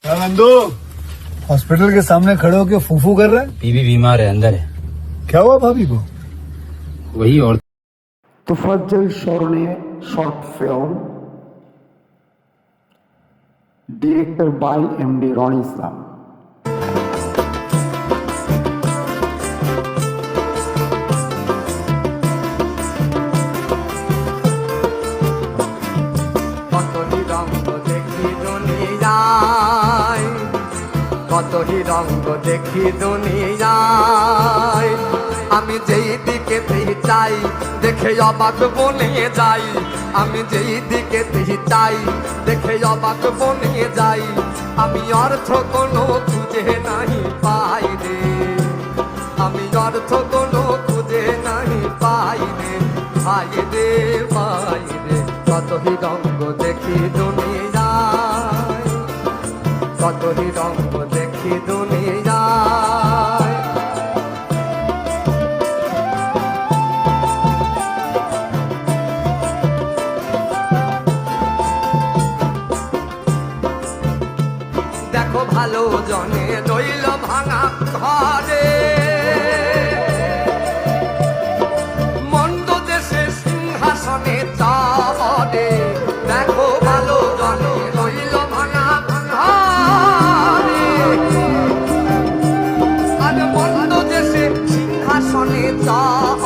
Nandu hospital के सामने खड़े होके फूफू कर रहे हैं। बीबी बीमार है, अंदर है। क्या हुआ भाभी को? वही और তোফাজ্জল স্মরণে short film director by MD Roni Islam. কতটি রঙ্গ দেখি দুনিয়ায়, কতটি রঙ্গ দেখি দুনিয়ায়, আমি যেই দিকে চাই দেখে অবাক বনে যাই, আমি যেই দিকে চাই দেখে অবাক বনে যাই, আমি অর্থ কোনো খুঁজে নাহি পাই রে, আমি অর্থ কোনো খুঁজে নাহি পাই রে, পাই রে পাই রে। কতটি রঙ্গ দেখি দুনিয়ায়, কতটি রঙ্গ দেখি দুনিয়ায়। দেখো ভালো জনে রইল ভাঙা ঘরে, মন্দ দেশে সিংহাসনে চড়ে, দেখো ভালো জনে রইল ভাঙা ঘরে, আর মন্দ দেশে সিংহাসনে চড়ে।